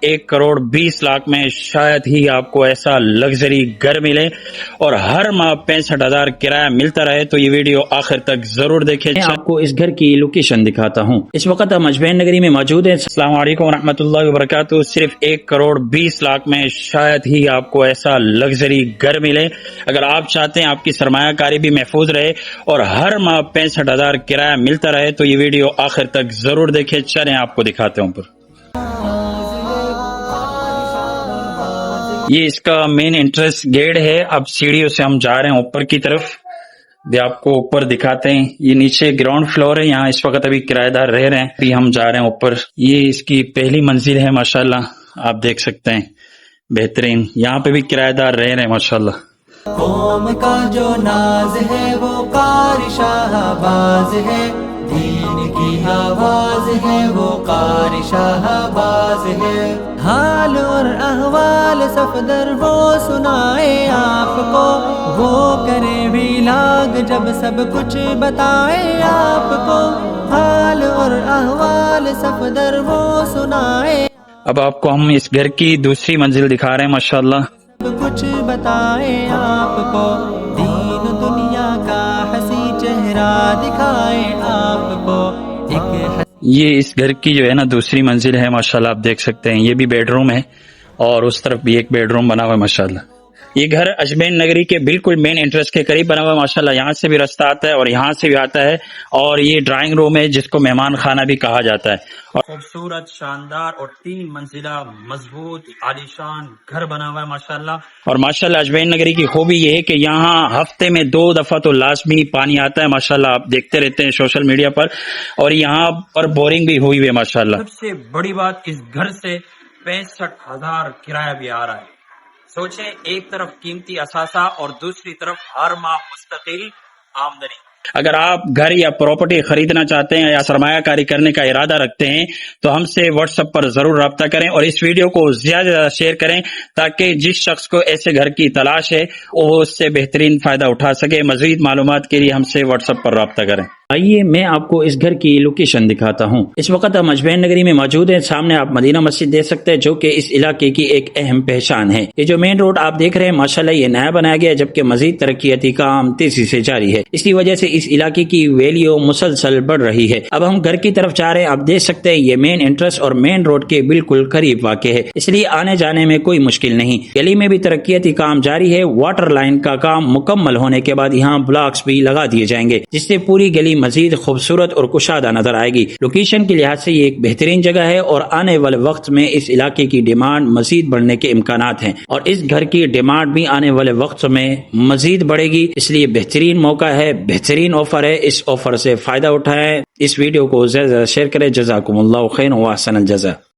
1,20,00,000 میں شاید ہی آپ کو ایسا لگژری گھر ملے اور ہر ماہ 65,000 کرایہ ملتا رہے، تو یہ ویڈیو آخر تک ضرور دیکھیں۔ میں آپ کو اس گھر کی لوکیشن دکھاتا ہوں۔ اس وقت ہم اجمین نگری میں موجود ہیں۔ السلام علیکم ورحمۃ اللہ وبرکاتہ۔ صرف 1,20,00,000 میں شاید ہی آپ کو ایسا لگژری گھر ملے۔ اگر آپ چاہتے ہیں آپ کی سرمایہ کاری بھی محفوظ رہے اور ہر ماہ 65,000 کرایہ ملتا رہے، تو یہ ویڈیو آخر تک ضرور دیکھیں۔ چلیں آپ کو دکھاتے ہوں۔ یہ اس کا مین انٹرنس گیٹ ہے۔ اب سیڑھیوں سے ہم جا رہے ہیں اوپر کی طرف، آپ کو اوپر دکھاتے ہیں۔ یہ نیچے گراؤنڈ فلور ہے، یہاں اس وقت ابھی کرایہ دار رہ رہے ہیں، ابھی ہم جا رہے ہیں اوپر۔ یہ اس کی پہلی منزل ہے، ماشاءاللہ آپ دیکھ سکتے ہیں، بہترین۔ یہاں پہ بھی کرایہ دار رہ رہے ہیں ماشاءاللہ۔ قوم کا جو ناز ہے وہ قاری شہباز ہے، دین کی آواز ہے وہ قاری شہباز ہے۔ حال اور احوال صفدر وہ سنائے آپ کو، وہ کرے ویلاگ جب سب کچھ بتائے آپ کو۔ حال اور احوال صفدر وہ سنائے۔ اب آپ کو ہم اس گھر کی دوسری منزل دکھا رہے ہیں ماشاءاللہ۔ کچھ بتائے آپ کو، دین و دنیا کا حسی چہرہ دکھائے آپ کو۔ یہ اس گھر کی جو ہے نا دوسری منزل ہے ماشاءاللہ، آپ دیکھ سکتے ہیں۔ یہ بھی بیڈ روم ہے اور اس طرف بھی ایک بیڈ روم بنا ہوا ہے ماشاءاللہ۔ یہ گھر اجمین نگری کے بالکل مین انٹرنس کے قریب بنا ہوا ہے ماشاءاللہ۔ یہاں سے بھی رستہ آتا ہے اور یہاں سے بھی آتا ہے، اور یہ ڈرائنگ روم ہے جس کو مہمان خانہ بھی کہا جاتا ہے۔ اور خوبصورت، شاندار اور 3 منزلہ مضبوط عالیشان گھر بنا ہوا ہے ماشاءاللہ۔ اور ماشاءاللہ اجمین نگری کی خوبی یہ ہے کہ یہاں ہفتے میں 2 دفعہ تو لازمی پانی آتا ہے ماشاءاللہ، آپ دیکھتے رہتے ہیں سوشل میڈیا پر، اور یہاں پر بورنگ بھی ہوئی ہے ماشاءاللہ۔ سب سے بڑی بات، اس گھر سے 65,000 کرایہ بھی آ رہا ہے۔ سوچیں، ایک طرف قیمتی اثاثہ اور دوسری طرف ہر ماہ مستقل آمدنی۔ اگر آپ گھر یا پراپرٹی خریدنا چاہتے ہیں یا سرمایہ کاری کرنے کا ارادہ رکھتے ہیں تو ہم سے واٹس ایپ پر ضرور رابطہ کریں، اور اس ویڈیو کو زیادہ سے زیادہ شیئر کریں تاکہ جس شخص کو ایسے گھر کی تلاش ہے وہ اس سے بہترین فائدہ اٹھا سکے۔ مزید معلومات کے لیے ہم سے واٹس ایپ پر رابطہ کریں۔ آئیے میں آپ کو اس گھر کی لوکیشن دکھاتا ہوں۔ اس وقت ہم اجمین نگری میں موجود ہیں۔ سامنے آپ مدینہ مسجد دیکھ سکتے ہیں جو کہ اس علاقے کی ایک اہم پہچان ہے۔ یہ جو مین روڈ آپ دیکھ رہے ہیں ماشاءاللہ یہ نیا بنایا گیا ہے، جبکہ مزید ترقیاتی کام تیزی سے جاری ہے۔ اس کی وجہ سے اس علاقے کی ویلیو مسلسل بڑھ رہی ہے۔ اب ہم گھر کی طرف جا رہے ہیں، آپ دیکھ سکتے ہیں یہ مین انٹرنس اور مین روڈ کے بالکل قریب واقع ہے، اس لیے آنے جانے میں کوئی مشکل نہیں۔ گلی میں بھی ترقیاتی کام جاری ہے۔ واٹر لائن کا کام مکمل ہونے کے بعد یہاں بلاکس بھی لگا دیے جائیں گے جس سے پوری گلی مزید خوبصورت اور کشادہ نظر آئے گی۔ لوکیشن کے لحاظ سے یہ ایک بہترین جگہ ہے اور آنے والے وقت میں اس علاقے کی ڈیمانڈ مزید بڑھنے کے امکانات ہیں، اور اس گھر کی ڈیمانڈ بھی آنے والے وقت میں مزید بڑھے گی، اس لیے بہترین موقع ہے، بہترین آفر ہے۔ اس آفر سے فائدہ اٹھائیں۔ اس ویڈیو کو زیادہ سے زیادہ شیئر کریں۔ جزاکم اللہ خیر و احسن الجزا۔